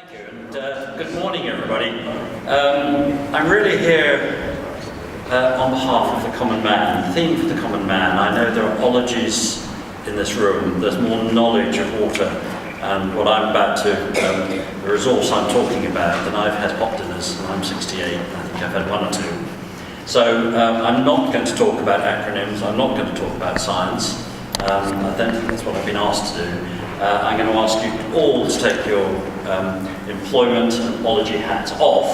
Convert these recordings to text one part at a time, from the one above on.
Thank you, and good morning, everybody. I'm really here on behalf of the common man. The theme for the common man. I know there are ologies in this room. There's more knowledge of water and what I'm about to, the resource I'm talking about, than I've had hot dinners, and I'm 68. I think I've had one or two. So I'm not going to talk about acronyms. I'm not going to talk about science. I don't think that's what I've been asked to do. I'm going to ask you all to take your employment and ology hats off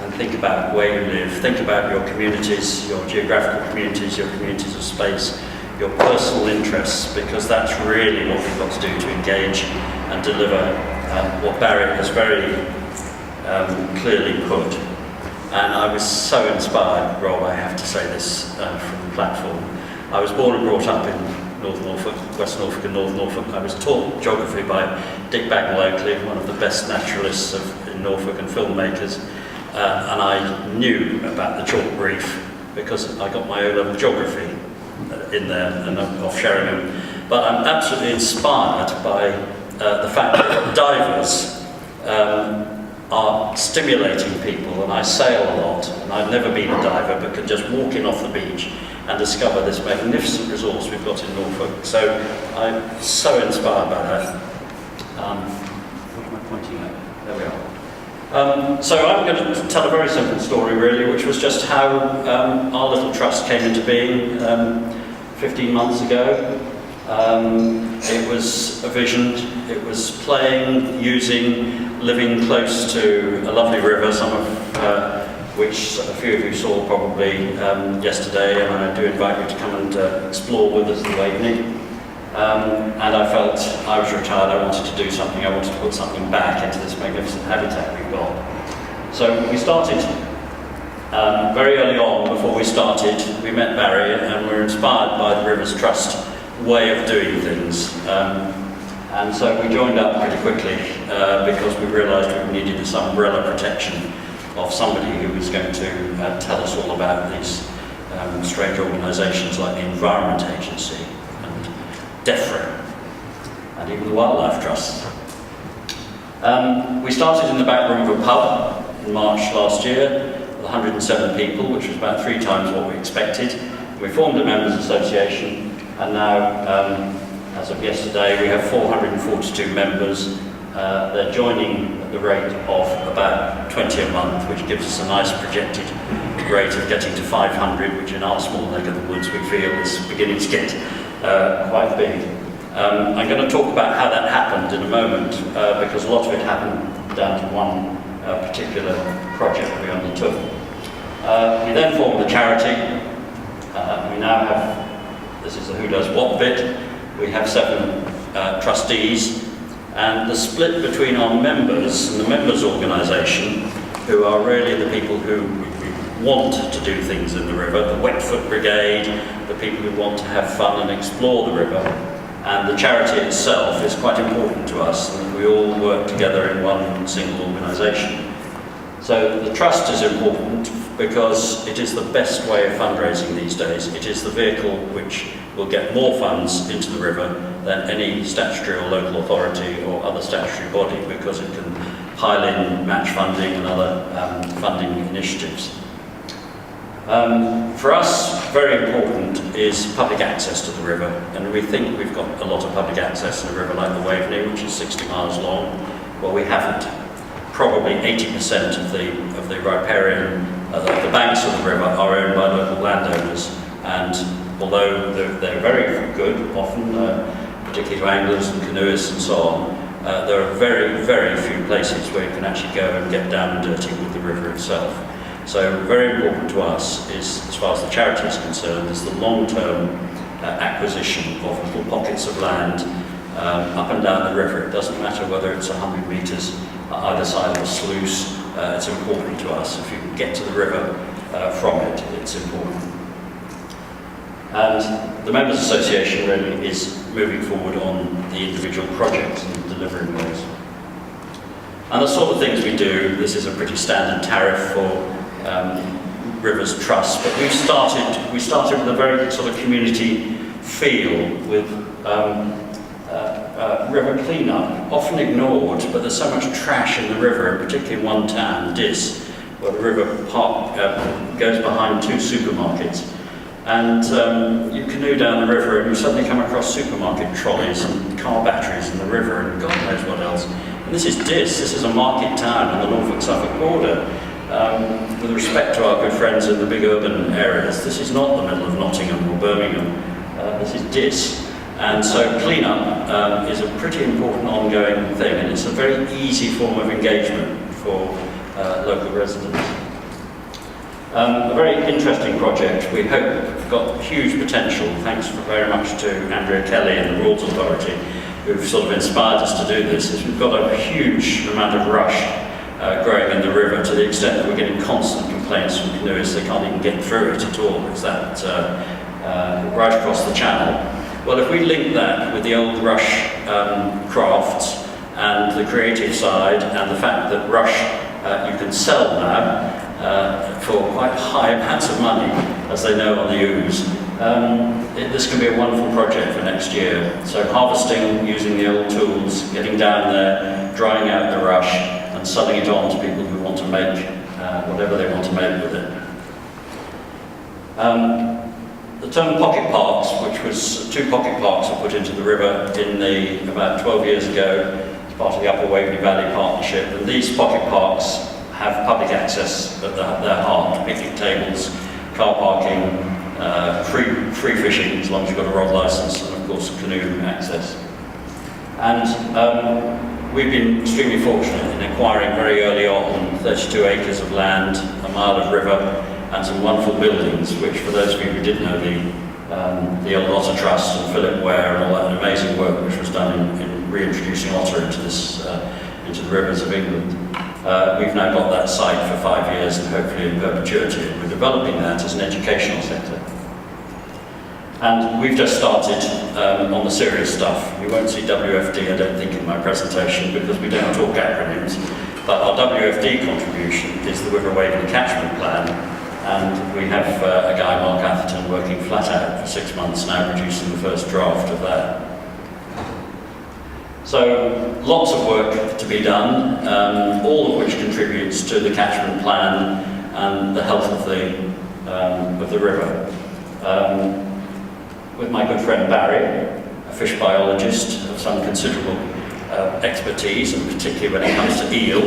and think about where you live, think about your communities, your geographical communities, your communities of space, your personal interests, because that's really what we've got to do to engage and deliver what Barry has very clearly put. And I was so inspired, Rob, I have to say this from the platform. I was born and brought up in North Norfolk, West Norfolk and North Norfolk. I was taught geography by Dick Bagnall-Oakley, one of the best naturalists in Norfolk and filmmakers, and I knew about the chalk reef because I got my O-level geography in there and off Sheringham. But I'm absolutely inspired by the fact that divers are stimulating people, and I sail a lot, and I've never been a diver, but can just walk in off the beach and discover this magnificent resource we've got in Norfolk. So I'm so inspired by that. What am I pointing at? There we are. So I'm going to tell a very simple story, really, which was just how our little trust came into being 15 months ago. It was a vision. It was playing, using, living close to a lovely river, some of which a few of you saw probably yesterday, and I do invite you to come and explore with us the Waveney. And I felt I was retired, I wanted to do something, I wanted to put something back into this magnificent habitat we've got. So we started very early on. Before we started, we met Barry, and we were inspired by the Rivers Trust way of doing things. And so we joined up pretty quickly because we realised we needed this umbrella protection of somebody who was going to tell us all about these strange organisations like the Environment Agency and DEFRA and even the Wildlife Trust. We started in the back room of a pub in March last year with 107 people, which was about 3 times what we expected. We formed a members association, and now, as of yesterday, we have 442 members. They're joining at the rate of about 20 a month, which gives us a nice projected rate of getting to 500, which in our small neck of the woods we feel is beginning to get quite big. I'm going to talk about how that happened in a moment, because a lot of it happened down to one particular project we undertook. We then formed the charity. We now have, this is a who does what bit, we have 7 trustees. And the split between our members and the members organisation, who are really the people who want to do things in the river, the Wet Foot Brigade, the people who want to have fun and explore the river, and the charity itself is quite important to us, and we all work together in one single organisation. So the trust is important because it is the best way of fundraising these days. It is the vehicle which will get more funds into the river than any statutory or local authority or other statutory body, because it can pile in match funding and other funding initiatives. For us, very important is public access to the river, and we think we've got a lot of public access in a river like the Waveney, which is 60 miles long. Well, we haven't. Probably 80% of the riparian, the banks of the river are owned by local landowners, and although they're very good, often, particularly to anglers and canoeists and so on, there are very, very few places where you can actually go and get down and dirty with the river itself. So very important to us is, as far as the charity is concerned, is the long-term acquisition of little pockets of land up and down the river. It doesn't matter whether it's 100 metres either side of a sluice. It's important to us. If you can get to the river from it, it's important. And the Members Association really is moving forward on the individual projects and delivering those. And the sort of things we do, this is a pretty standard tariff for Rivers Trust, but we started with a very sort of community feel with river cleanup, often ignored, but there's so much trash in the river, and particularly in one town, Diss, where the river park goes behind 2 supermarkets. And you canoe down the river and you suddenly come across supermarket trolleys and car batteries in the river and God knows what else. And this is Diss, this is a market town on the Norfolk-Suffolk border. With respect to our good friends in the big urban areas, this is not the middle of Nottingham or Birmingham, this is Diss. And so clean-up is a pretty important ongoing thing, and it's a very easy form of engagement for local residents. A very interesting project. We hope got huge potential, thanks very much to Andrea Kelly and the Rules Authority, who've sort of inspired us to do this, is we've got a huge amount of rush growing in the river, to the extent that we're getting constant complaints from canoeists they can't even get through it at all. It's that right across the channel. Well, if we link that with the old rush crafts and the creative side and the fact that rush you can sell now for quite high amounts of money, as they know on the ooze, this can be a wonderful project for next year. So harvesting using the old tools, getting down there, drying out the rush, and selling it on to people who want to make whatever they want to make with it. The term pocket parks, which was 2 pocket parks were put into the river about 12 years ago as part of the Upper Waveney Valley Partnership, and these pocket parks have public access at their heart: picnic tables, car parking, free fishing as long as you've got a rod license, and of course canoe access. And we've been extremely fortunate in acquiring very early on 32 acres of land, a mile of river, and some wonderful buildings, which for those of you who didn't know the old Otter Trust and Philip Ware and all that amazing work which was done in reintroducing otter into the rivers of England. We've now got that site for 5 years and hopefully in perpetuity, and we're developing that as an educational centre. And we've just started on the serious stuff. You won't see WFD, I don't think, in my presentation because we don't talk acronyms, but our WFD contribution is the River Waveney Catchment Plan, and we have a guy, Mark Atherton, working flat out for 6 months now, producing the first draft of that. So lots of work to be done, all of which contributes to the catchment plan and the health of the river. With my good friend Barry, a fish biologist of some considerable expertise, and particularly when it comes to eel,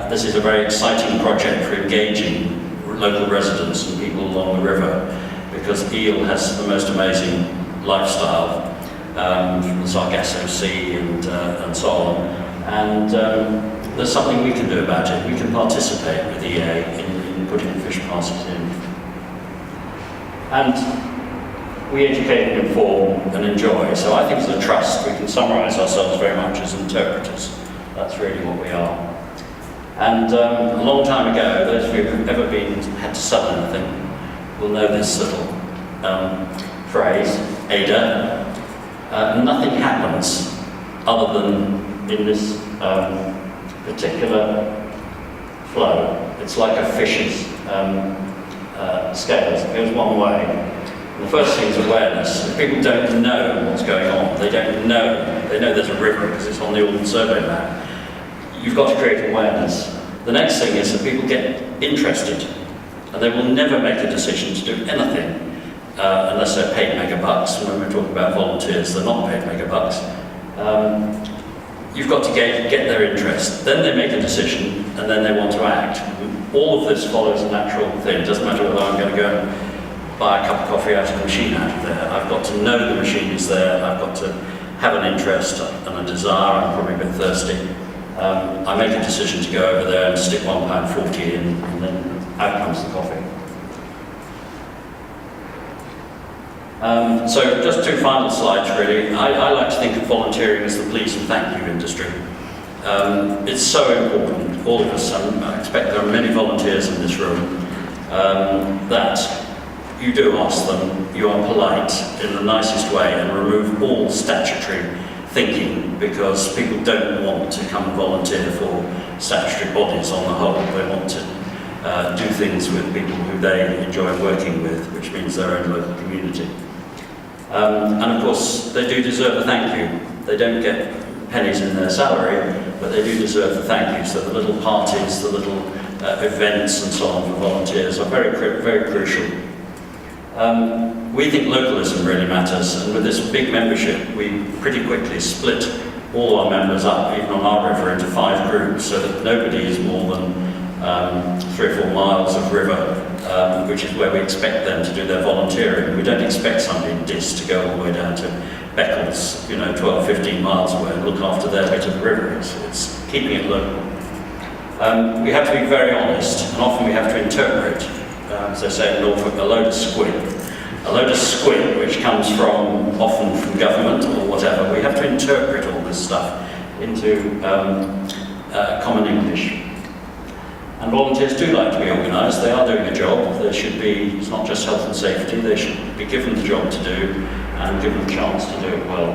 this is a very exciting project for engaging local residents and people along the river, because eel has the most amazing lifestyle. From the Sargasso Sea and so on. And there's something we can do about it. We can participate with EA in putting fish passes in. And we educate and inform and enjoy. So I think as a trust we can summarise ourselves very much as interpreters. That's really what we are. And a long time ago, those of you who've ever had to sell anything will know this little phrase, ADA. Nothing happens other than in this particular flow. It's like a fish's scales. It goes one way. And the first thing is awareness. If people don't know what's going on, they don't know. They know there's a river because it's on the Alden survey map. You've got to create awareness. The next thing is that people get interested, and they will never make a decision to do anything unless they're paid megabucks. And when we're talking about volunteers, they're not paid megabucks. You've got to get their interest. Then they make a decision, and then they want to act. All of this follows a natural thing. It doesn't matter whether I'm going to go and buy a cup of coffee out of the machine out of there. I've got to know the machine is there. I've got to have an interest and a desire. I'm probably a bit thirsty. I make a decision to go over there and stick £1.40 in, and then out comes the coffee. So just 2 final slides really. I like to think of volunteering as the please and thank you industry. It's so important, all of us, and I expect there are many volunteers in this room, that you do ask them, you are polite in the nicest way, and remove all statutory thinking, because people don't want to come and volunteer for statutory bodies on the whole. They want to do things with people who they enjoy working with, which means their own local community. And of course, they do deserve a thank you. They don't get pennies in their salary, but they do deserve the thank you. So the little parties, the little events and so on for volunteers are very crucial. We think localism really matters, and with this big membership, we pretty quickly split all our members up, even on our river, into 5 groups, so that nobody is more than 3 or 4 miles of river, which is where we expect them to do their volunteering. We don't expect somebody in Diss to go all the way down to Beccles, 12, 15 miles away, and look after their bit of the river. It's keeping it local. We have to be very honest, and often we have to interpret, as they say in Norfolk, a load of squid. A load of squid, which comes often from government or whatever. We have to interpret all this stuff into common English. And volunteers do like to be organised. They are doing a job. It's not just health and safety, they should be given the job to do and given the chance to do it well.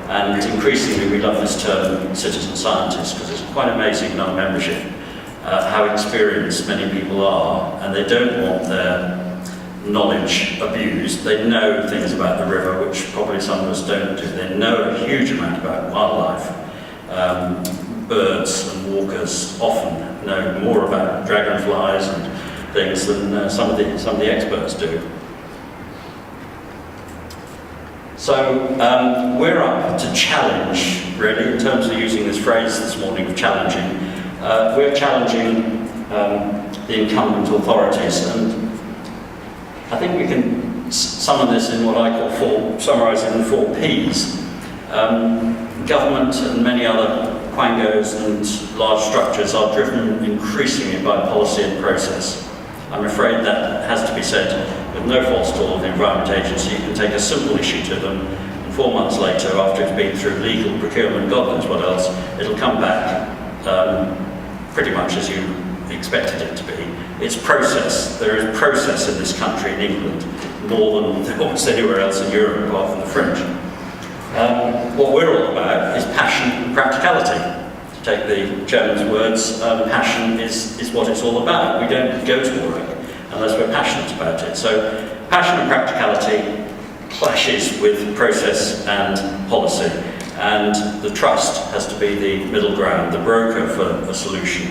And increasingly we love this term citizen scientists, because it's quite amazing in our membership how experienced many people are, and they don't want their knowledge abused. They know things about the river which probably some of us don't do. They know a huge amount about wildlife. Birds and walkers often know more about dragonflies and things than some of the experts do. So we're up to challenge, really, in terms of using this phrase this morning of challenging. We're challenging the incumbent authorities, and I think we can summon this in what I summarise it in 4 Ps. Government and many other quangos and large structures are driven increasingly by policy and process. I'm afraid that has to be said with no false stall of the Environment Agency. You can take a simple issue to them, and 4 months later, after it's been through legal procurement, God knows what else, it'll come back pretty much as you expected it to be. It's process. There is process in this country, in England, more than almost anywhere else in Europe, apart from the French. What we're all about is passion and practicality. To take the chairman's words, passion is what it's all about. We don't go to work unless we're passionate about it. So passion and practicality clashes with process and policy, and the trust has to be the middle ground, the broker for a solution.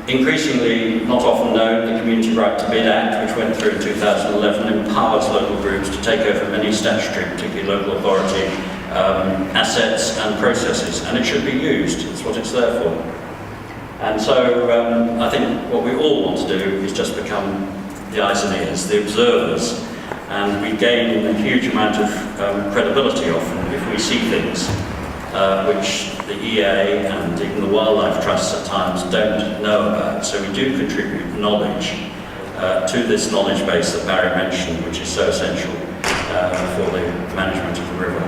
Increasingly, not often known, the Community Right to Bid Act, which went through in 2011, empowers local groups to take over many statutory, particularly local authority, assets and processes, and it should be used. It's what it's there for. And so I think what we all want to do is just become the eyes and ears, the observers, and we gain a huge amount of credibility often if we see things which the EA and even the wildlife trusts at times don't know about. So we do contribute knowledge to this knowledge base that Barry mentioned, which is so essential for the management of the river.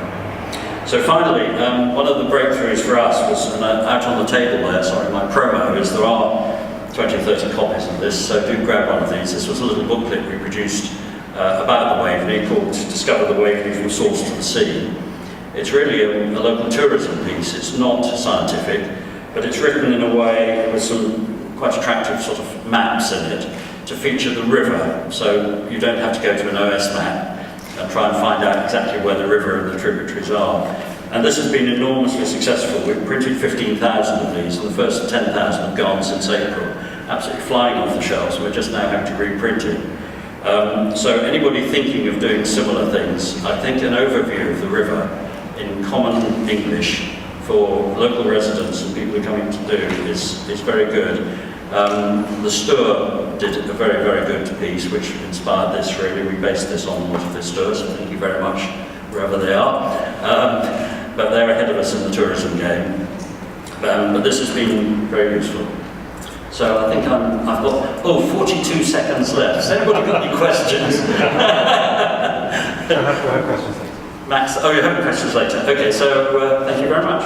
So finally, one of the breakthroughs for us was, and out on the table there, sorry, my promo is there are 20 or 30 copies of this, so do grab one of these. This was a little booklet we produced about the Waveney called Discover the Waveney from Source to the Sea. It's really a local tourism piece. It's not scientific, but it's written in a way with some quite attractive sort of maps in it to feature the river, so you don't have to go to an OS map and try and find out exactly where the river and the tributaries are. And this has been enormously successful. We've printed 15,000 of these, and the first 10,000 have gone since April. Absolutely flying off the shelves. We're just now having to reprint it. So anybody thinking of doing similar things, I think an overview of the river in common English for local residents and people who are coming to do is very good. The Stour did a very, very good piece which inspired this really. We based this on one of the Stour, so thank you very much wherever they are. But they're ahead of us in the tourism game. But this has been very useful. So I think I've got 42 seconds left. Has anybody got any questions? I have questions later. Max, oh, you're having questions later. Okay, so thank you very much.